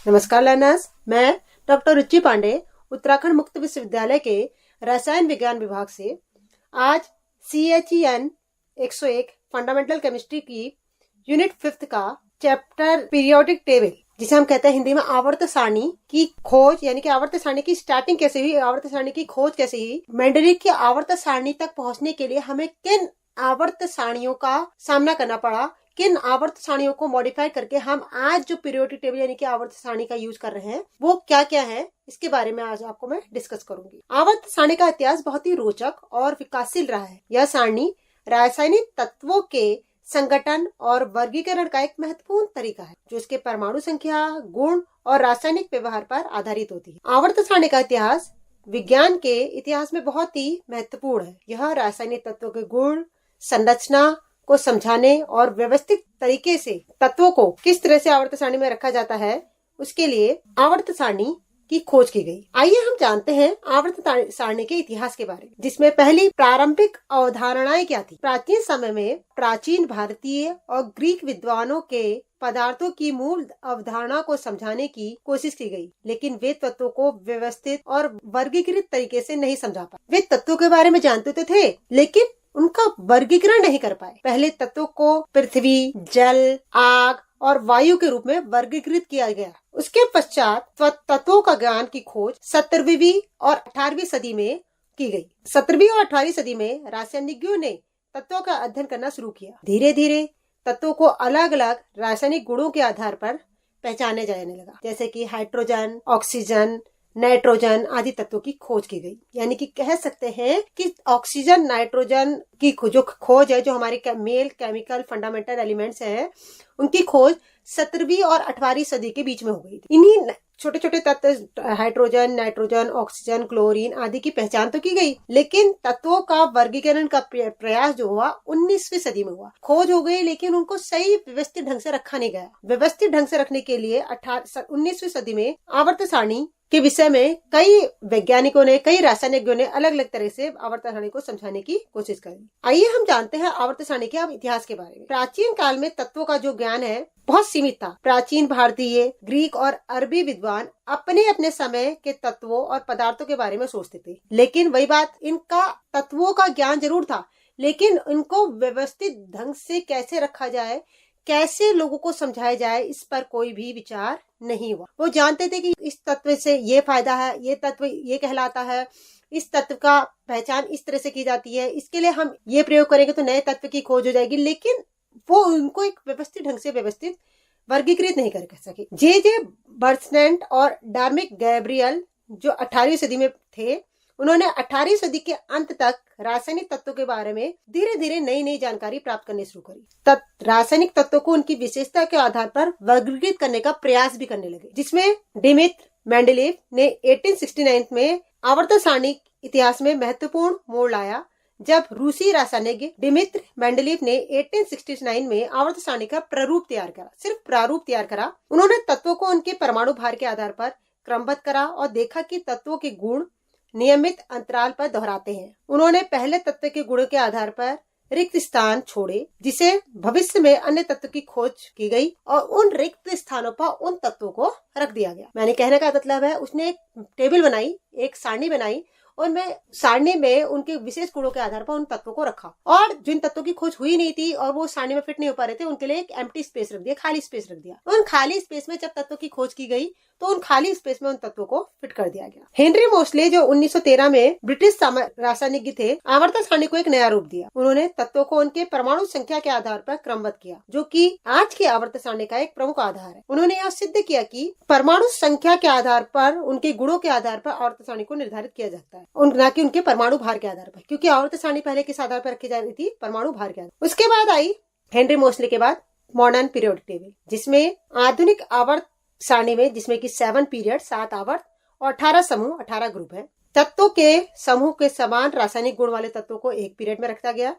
नमस्कार लर्नर्स, मैं डॉक्टर रुचि पांडे उत्तराखंड मुक्त विश्वविद्यालय के रसायन विज्ञान विभाग से आज CHEN 101 फंडामेंटल केमिस्ट्री की यूनिट 5 का चैप्टर पीरियोडिक टेबल, जिसे हम कहते हैं हिंदी में आवर्त सारणी की खोज, यानी कि आवर्त सारणी की स्टार्टिंग कैसे हुई, आवर्त सारणी की खोज कैसे हुई, मेंडलीव की आवर्त सारणी तक पहुंचने के लिए हमें किन आवर्त सारणियों का सामना करना पड़ा, किन आवर्त सारणियों को मॉडिफाई करके हम आज जो पीरियोडिक टेबल यानी कि आवर्त सारणी का यूज कर रहे हैं वो क्या क्या है, इसके बारे में आज आपको मैं डिस्कस करूंगी। आवर्त सारणी का इतिहास बहुत ही रोचक और विकासशील रहा है। यह सारणी रासायनिक तत्वों के संगठन और वर्गीकरण का एक महत्वपूर्ण तरीका है, जो इसके परमाणु संख्या, गुण और रासायनिक व्यवहार पर आधारित होती है। आवर्त सारणी का इतिहास विज्ञान के इतिहास में बहुत ही महत्वपूर्ण है। यह रासायनिक तत्वों के गुण, संरचना को समझाने और व्यवस्थित तरीके से तत्वों को किस तरह से आवर्त सारणी में रखा जाता है, उसके लिए आवर्त सारणी की खोज की गई। आइए हम जानते हैं आवर्त सारणी के इतिहास के बारे में, जिसमें पहली प्रारंभिक अवधारणाएं क्या थी। प्राचीन समय में प्राचीन भारतीय और ग्रीक विद्वानों के पदार्थों की मूल अवधारणा को समझाने की कोशिश की गई, लेकिन वे तत्वों को व्यवस्थित और वर्गीकृत तरीके से नहीं समझा पाए। वे तत्वों के बारे में जानते तो थे, लेकिन उनका वर्गीकरण नहीं कर पाए। पहले तत्वों को पृथ्वी, जल, आग और वायु के रूप में वर्गीकृत किया गया। उसके पश्चात तत्वों का ज्ञान की खोज 17वीं और 18वीं सदी में की गई। 17वीं और 18वीं सदी में रासायनिज्ञों ने तत्वों का अध्ययन करना शुरू किया। धीरे धीरे तत्वों को अलग अलग रासायनिक गुणों के आधार पर पहचाने जाने लगा, जैसे कि हाइड्रोजन, ऑक्सीजन, नाइट्रोजन आदि तत्वों की खोज की गई। यानी कि कह सकते हैं कि ऑक्सीजन, नाइट्रोजन की जो खोज है, जो हमारे मेल केमिकल फंडामेंटल एलिमेंट्स हैं, उनकी खोज 17वीं और 18वीं सदी के बीच में हो गई थी। इन्हीं छोटे छोटे तत्व हाइड्रोजन, नाइट्रोजन, ऑक्सीजन, क्लोरीन आदि की पहचान तो की गई, लेकिन तत्वों का वर्गीकरण का प्रयास जो हुआ 19वीं सदी में हुआ। खोज हो गई, लेकिन उनको सही व्यवस्थित ढंग से रखा नहीं गया। व्यवस्थित ढंग से रखने के लिए 19वीं सदी में आवर्त सारणी के विषय में कई वैज्ञानिकों ने, कई रासायनिकों ने अलग अलग तरह से आवर्त सारणी को समझाने की कोशिश करी। आइए हम जानते हैं आवर्त सारणी के अब इतिहास के बारे में। प्राचीन काल में तत्वों का जो ज्ञान है बहुत सीमित था। प्राचीन भारतीय, ग्रीक और अरबी विद्वान अपने अपने समय के तत्वों और पदार्थों के बारे में सोचते थे, लेकिन वही बात, इनका तत्वों का ज्ञान जरूर था, लेकिन इनको व्यवस्थित ढंग से कैसे रखा जाए, कैसे लोगों को समझाया जाए, इस पर कोई भी विचार नहीं हुआ। वो जानते थे कि इस तत्व से ये फायदा है, ये तत्व ये कहलाता है, इस तत्व का पहचान इस तरह से की जाती है, इसके लिए हम ये प्रयोग करेंगे तो नए तत्व की खोज हो जाएगी, लेकिन वो उनको एक व्यवस्थित ढंग से व्यवस्थित वर्गीकृत नहीं कर सके। जे बर्सनेंट और डार्मिक गैब्रियल जो 18वीं सदी में थे, उन्होंने 18वीं सदी के अंत तक रासायनिक तत्वों के बारे में धीरे धीरे नई नई जानकारी प्राप्त करनी शुरू करी। रासायनिक तत्वों को उनकी विशेषता के आधार पर वर्गीकृत करने का प्रयास भी करने लगे, जिसमें डिमित्र मेंडलीव ने 1869 में आवर्त सारणी इतिहास में महत्वपूर्ण मोड़ लाया, जब रूसी रासायनिक डिमित्र मेंडलीव ने 1869 में आवर्त सारणी का प्रारूप तैयार करा। सिर्फ प्रारूप तैयार करा। उन्होंने तत्वों को उनके परमाणु भार के आधार पर क्रमबद्ध करा और देखा कि तत्वों के गुण नियमित अंतराल पर दोहराते हैं। उन्होंने पहले तत्व के गुणों के आधार पर रिक्त स्थान छोड़े, जिसे भविष्य में अन्य तत्व की खोज की गई और उन रिक्त स्थानों पर उन तत्वों को रख दिया गया। मैंने कहने का मतलब है, उसने एक टेबल बनाई, एक सारणी बनाई, और मैं सारणी में उनके विशेष गुणों के आधार पर उन तत्वों को रखा, और जिन तत्वों की खोज हुई नहीं थी और वो सारणी में फिट नहीं हो पा रहे थे, उनके लिए एक एम्प्टी स्पेस रख दिया, खाली स्पेस रख दिया। उन खाली स्पेस में जब तत्वों की खोज की गई तो उन खाली स्पेस में उन तत्वों को फिट कर दिया गया। हेनरी मोसले जो 1913 में ब्रिटिश रासायनिक थे, आवर्त सारणी को एक नया रूप दिया। उन्होंने तत्वों को उनके परमाणु संख्या के आधार पर क्रमबद्ध किया, जो कि आज की आवर्त सारणी का एक प्रमुख आधार है। उन्होंने यह सिद्ध किया कि परमाणु संख्या के आधार पर, उनके गुणों के आधार पर आवर्त सारणी को निर्धारित किया जाता है, न कि उनके परमाणु भार के आधार पर, क्योंकि आवर्त सारणी पहले किस आधार पर रखी जा रही थी, परमाणु भार के आधार। उसके बाद आई हेनरी मोसले के बाद मॉडर्न पीरियोडिक टेबल, जिसमें आधुनिक आवर्त सारणी में, जिसमें कि 7 पीरियड, 7 आवर्त और 18 समूह, 18 ग्रुप है। तत्वों के समूह के समान रासायनिक गुण वाले तत्वों को एक पीरियड में रखा गया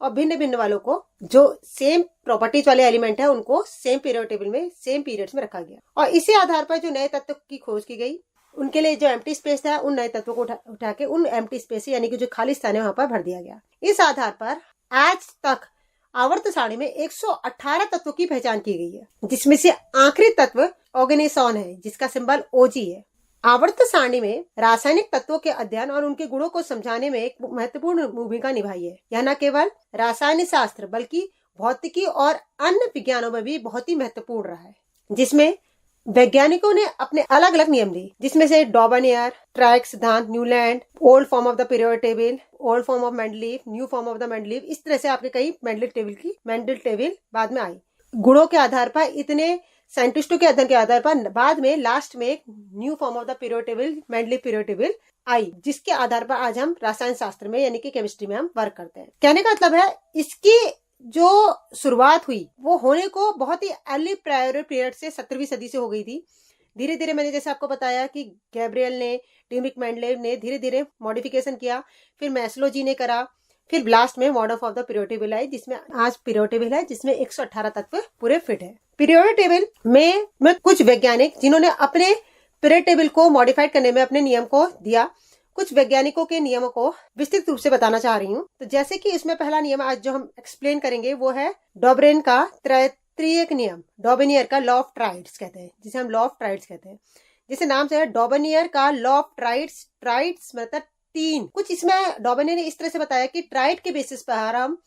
और भिन्न भिन्न वालों को, जो सेम प्रॉपर्टीज वाले एलिमेंट है, उनको सेम पीरियड टेबल में, सेम पीरियड्स में रखा गया। और इसी आधार पर जो नए तत्व की खोज की गई, उनके लिए जो एम्प्टी स्पेस था, उन नए तत्वों को उठा के उन एम्प्टी स्पेस यानी कि जो खाली स्थान है वहां पर भर दिया गया। इस आधार पर आज तक आवर्त सारणी में 118 तत्वों की पहचान की गई है, जिसमें से आखिरी तत्व ऑर्गेनेसॉन है जिसका सिंबल ओजी है। आवर्त सारणी में रासायनिक तत्वों के अध्ययन और उनके गुणों को समझाने में एक महत्वपूर्ण भूमिका निभाई है। यह न केवल रासायनिक शास्त्र बल्कि भौतिकी और अन्य विज्ञानों में भी बहुत ही महत्वपूर्ण रहा है, जिसमें वैज्ञानिकों ने अपने अलग अलग नियम दिए, जिसमें से डॉबनियर, ट्राइक सिद्धांत, Newland, old form of the periodic table, old form of Mendeleev, new form of the Mendeleev, इस तरह से आपके कई मेंडल टेबल बाद में आई। गुणों के आधार पर इतने साइंटिस्टों के अध्ययन के आधार पर बाद में लास्ट में एक new form of the periodic table, Mendeleev periodic table I, जिसके आधार पर आज हम रसायन शास्त्र में यानी कि केमिस्ट्री में हम वर्क करते हैं। कहने का मतलब है इसकी जो शुरुआत हुई वो होने को बहुत ही अर्ली प्रायर पीरियड से 17वीं सदी से हो गई थी। धीरे धीरे मैंने जैसे आपको बताया कि गैब्रियल ने, डिमिक मेंडलेव ने धीरे धीरे मॉडिफिकेशन किया, फिर मैस्लो जी ने करा, फिर लास्ट में modern of the periodic table I, जिसमें आज पीरियोडिक टेबल है जिसमें 118 तत्व पूरे फिट है। पीरियोडिक टेबल में कुछ वैज्ञानिक जिन्होंने अपने पीरियोडिक टेबल को मॉडिफाइड करने में अपने नियम को दिया, कुछ वैज्ञानिकों के नियमों को विस्तृत रूप से बताना चाह रही हूँ। तो जैसे कि इसमें पहला नियम आज जो हम एक्सप्लेन करेंगे वो है डॉबरेन का त्रयिक नियम, डॉबनियर का लॉ ऑफ ट्राइड्स कहते हैं, जिसे हम लॉ ऑफ ट्राइड्स कहते हैं, जिसे नाम से है डॉबनियर का लॉ ऑफ ट्राइड्स। ट्राइड्स मतलब 3। कुछ इसमें डॉबनियर ने इस तरह से बताया कि ट्राइड के बेसिस पर हम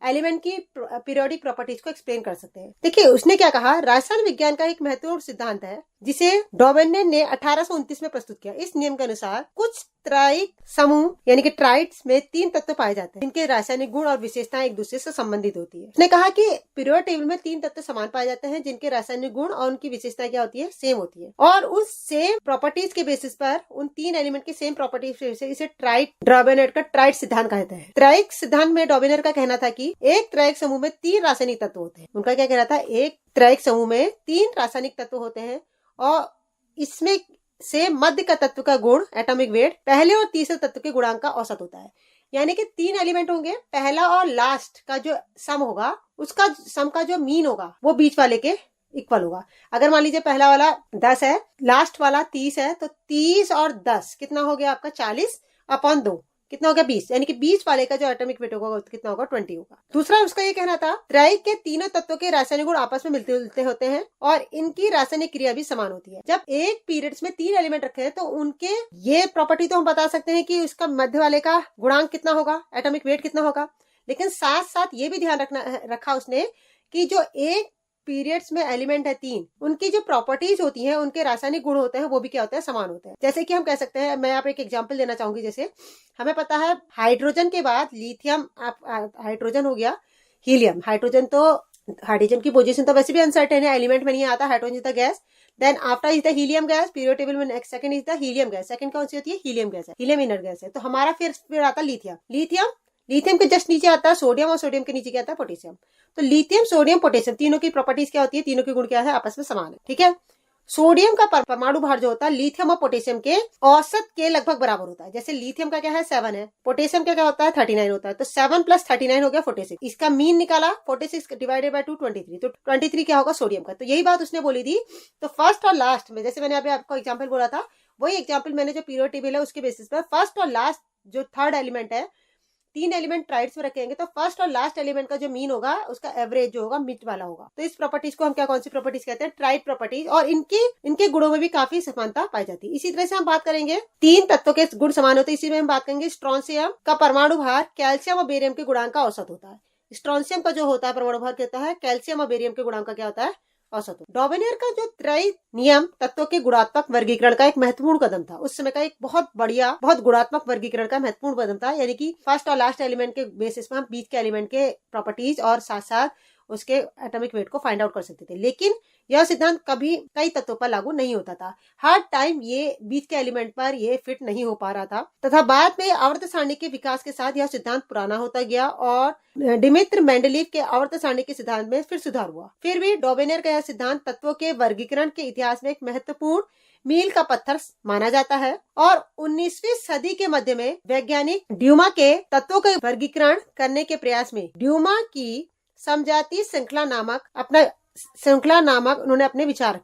एलिमेंट की पीरियोडिक प्रॉपर्टीज को एक्सप्लेन कर सकते हैं। देखिए उसने क्या कहा, रसायन विज्ञान का एक महत्वपूर्ण सिद्धांत है जिसे डॉबनियर ने 1829 में प्रस्तुत किया। इस नियम के अनुसार कुछ त्रायिक समूह यानी कि ट्राइड्स में 3 तत्व पाए जाते हैं जिनके रासायनिक गुण और विशेषताएं एक दूसरे से संबंधित होती है। उसने कहा कि पीरियोडिक टेबल में 3 तत्व समान पाए जाते हैं जिनके रासायनिक गुण और उनकी विशेषताएं क्या होती है, सेम होती है, और उस सेम प्रॉपर्टीज के बेसिस पर उन 3 एलिमेंट की सेम प्रॉपर्टीज से इसे ट्राइड डॉबनियर का ट्राइड सिद्धांत कहते हैं। ट्राइक सिद्धांत में डॉबनियर का कहना था कि एक त्रायिक समूह में 3 रासायनिक तत्व होते हैं। उनका क्या कहना था, एक त्रायिक समूह में 3 रासायनिक तत्व होते हैं और इसमें से मध्य का तत्व का गुण एटॉमिक वेट पहले और तीसरे तत्व के गुणांक का औसत होता है। यानी कि 3 एलिमेंट होंगे, पहला और लास्ट का जो सम होगा उसका सम का जो मीन होगा वो बीच वाले के इक्वल होगा। अगर मान लीजिए पहला वाला 10 है, लास्ट वाला 30 है, तो 30 और 10 कितना हो गया आपका 40/2 कितना हो गया 20, यानी कि बीच वाले का जो एटॉमिक वेट होगा कितना होगा 20 होगा। दूसरा उसका ये कहना था त्रायिक के तीनों तत्वों के रासायनिक गुण आपस में मिलते जुलते होते हैं और इनकी रासायनिक क्रिया भी समान होती है। जब एक पीरियड्स में 3 एलिमेंट रखे हैं तो उनके ये प्रॉपर्टी तो हम बता सकते हैं कि उसका मध्य वाले का गुणांक कितना होगा, एटॉमिक वेट कितना होगा, लेकिन साथ साथ ये भी ध्यान रखा उसने कि जो एक पीरियड्स में एलिमेंट है 3, उनकी जो प्रॉपर्टीज होती हैं, उनके रासायनिक गुण होते हैं वो भी क्या होते हैं, समान होते हैं। जैसे कि हम कह सकते हैं, मैं यहाँ पे एक एग्जांपल देना चाहूंगी। जैसे हमें पता है हाइड्रोजन के बाद लिथियम, हाइड्रोजन हो गया हीलियम। हाइड्रोजन तो हाइड्रोजन की पोजीशन तो वैसे भी अनसर्टेन है, एलिमेंट में नहीं आता, hydrogen is the gas, then after is the helium gas, periodic table में next second is the helium gas. Second कौन सी होती है, हीलियम गैस है, हीलियम इनर गैस है। तो हमारा फिर आता लिथियम लिथियम के जस्ट नीचे आता है सोडियम और सोडियम के नीचे क्या आता है, पोटेशियम। तो लिथियम, सोडियम, पोटेशियम तीनों की प्रॉपर्टीज क्या होती है, तीनों के गुण क्या है, आपस में समान है। ठीक है, सोडियम का परमाणु भार जो होता है लिथियम और पोटेशियम के औसत के लगभग बराबर होता है। जैसे लिथियम का क्या है 7 है, पोटेशियम का क्या होता है 39 होता है, तो 7 + 39 हो गया 46। इसका मीन निकाला 46 डिवाइडेड बाय 2 23, तो 23 क्या होगा सोडियम का। तो यही बात उसने बोली थी। तो फर्स्ट और लास्ट में, जैसे मैंने अभी आपको एग्जाम्पल बोला था, वही एग्जाम्पल मैंने जो पीरियोडिक टेबल है उसके बेसिस पर फर्स्ट और लास्ट जो थर्ड एलिमेंट है, 3 एलिमेंट ट्राइड्स में रखेंगे तो फर्स्ट और लास्ट एलिमेंट का जो मीन होगा उसका एवरेज जो होगा मिड वाला होगा। तो इस प्रॉपर्टीज को हम कौन सी प्रॉपर्टीज कहते हैं, ट्राइड प्रॉपर्टीज, और इनके गुणों में भी काफी समानता पाई जाती है। इसी तरह से हम बात करेंगे 3 तत्वों के गुण समान होते हैं। इसी में हम बात करेंगे स्ट्रोंशियम का परमाणु भार कैल्शियम और बेरियम के गुणांक का औसत होता है। स्ट्रोंशियम का जो होता है परमाणु भार कहता है कैल्शियम और बेरियम के गुणांक का क्या होता है, औसत। डॉबनियर का जो त्रय नियम तत्वों के गुणात्मक वर्गीकरण का एक महत्वपूर्ण कदम था। उस समय का एक बहुत गुणात्मक वर्गीकरण का महत्वपूर्ण कदम था। यानी कि फर्स्ट और लास्ट एलिमेंट के बेसिस पर हम बीच के एलिमेंट के प्रॉपर्टीज और साथ साथ उसके एटॉमिक वेट को फाइंड आउट कर सकते थे। लेकिन यह सिद्धांत कभी कई तत्वों पर लागू नहीं होता था। हर टाइम ये बीच के एलिमेंट पर ये फिट नहीं हो पा रहा था, तथा बाद में आवर्त सारणी के विकास के साथ यह सिद्धांत पुराना होता गया और डिमित्र मेंडलीव के आवर्त सारणी के सिद्धांत में फिर सुधार हुआ। फिर भी डॉबनियर का यह सिद्धांत तत्वों के वर्गीकरण के इतिहास में एक महत्वपूर्ण मील का पत्थर माना जाता है और 19वीं सदी के मध्य में वैज्ञानिक ड्यूमा के तत्वों का वर्गीकरण करने के प्रयास में ड्यूमा की समजातीय श्रृंखला नामक उन्होंने अपने विचार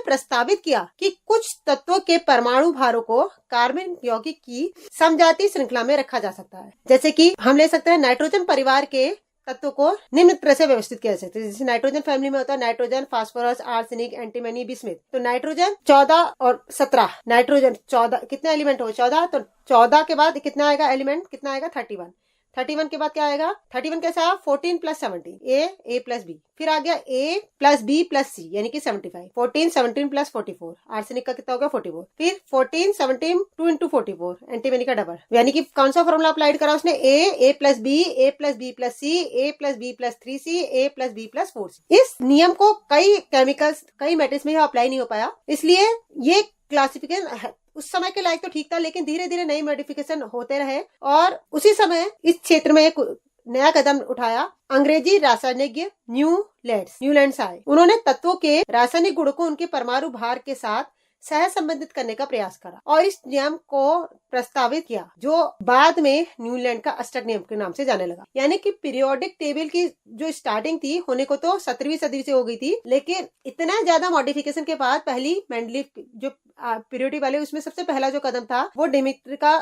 प्रस्तावित किया कि कुछ तत्वों के परमाणु भारों को कार्बन यौगिक की समजातीय श्रृंखला में रखा जा सकता है। जैसे कि हम ले सकते हैं नाइट्रोजन परिवार के तत्व को निम्न तरह से व्यवस्थित किया जा सकता है। जैसे नाइट्रोजन फैमिली में होता है nitrogen, phosphorus, arsenic, antimony, bismuth. तो नाइट्रोजन 14 और 17, नाइट्रोजन 14 कितने एलिमेंट हो 14, तो 14 के बाद कितना आएगा एलिमेंट, कितना आएगा 31। 31 के बाद क्या आएगा, 31 कैसा आया 14 प्लस 17, ए प्लस बी, फिर आ गया ए प्लस बी प्लस सी यानी कि 75, 14 17 प्लस 44, आर्सेनिक का कितना हो गया 44, फिर 14 17 2 इंटू 44 एंटीमनी का डबल, यानी कि कौन सा फॉर्मूला अप्लाइड करा उसने, ए प्लस बी, ए प्लस बी प्लस सी, ए प्लस बी प्लस 3C, ए प्लस बी प्लस 4C। इस नियम को कई केमिकल्स, कई मेटल्स में अप्लाई नहीं हो पाया, इसलिए ये क्लासिफिकेशन उस समय के लायक तो ठीक था, लेकिन धीरे धीरे नई मॉडिफिकेशन होते रहे और उसी समय इस क्षेत्र में एक नया कदम उठाया अंग्रेजी रासायनिज्ञ न्यूलैंड्स आए। उन्होंने तत्वों के रासायनिक गुणों को उनके परमाणु भार के साथ सह संबंधित करने का प्रयास करा और इस नियम को प्रस्तावित किया, जो बाद में न्यूलैंड का अष्टक नियम के नाम से जाने लगा। यानी कि पीरियोडिक टेबल की जो स्टार्टिंग थी होने को तो 17वीं सदी से हो गई थी, लेकिन इतना ज्यादा मॉडिफिकेशन के बाद पहली मेंडलीफ जो पीरियोडिक वाले, उसमें सबसे पहला जो कदम था वो डेमित्री का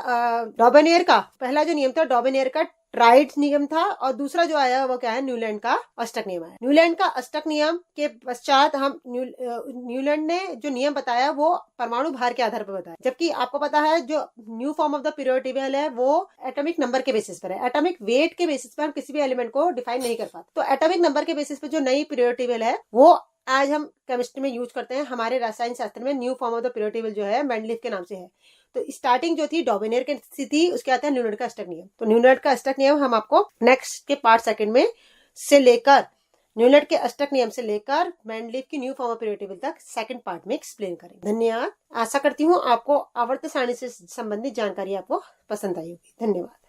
डॉबेनियर का पहला जो नियम था, डॉबेनियर का ट्राइड नियम था, और दूसरा जो आया वो क्या है, न्यूलैंड का अष्टक नियम आया। न्यूलैंड का अष्टक नियम के पश्चात हम न्यूलैंड ने जो नियम बताया वो परमाणु भार के आधार पर बताया, जबकि आपको पता है जो new form of the periodic table है वो एटॉमिक नंबर के बेसिस पर है। एटॉमिक वेट के बेसिस पर हम किसी भी एलिमेंट को डिफाइन नहीं कर पाते, तो एटॉमिक नंबर के बेसिस पर जो नई पीरियोडिक टेबल है वो आज हम केमिस्ट्री में यूज करते हैं। हमारे रसायन शास्त्र में new form of the periodic table जो है मेंडलीफ के नाम से है। तो स्टार्टिंग जो थी डॉबेनियर की थी, उसके आता है न्यूलैंड का अष्टक नियम। तो न्यूलैंड का अष्टक नियम हम आपको नेक्स्ट के पार्ट सेकंड में से लेकर न्यूलैंड के अष्टक नियम से लेकर मेंडलीफ की new form of periodic table तक सेकंड पार्ट में एक्सप्लेन करेंगे। धन्यवाद। आशा करती हूँ आपको आवर्त सारणी से संबंधित जानकारी आपको पसंद आई होगी। धन्यवाद।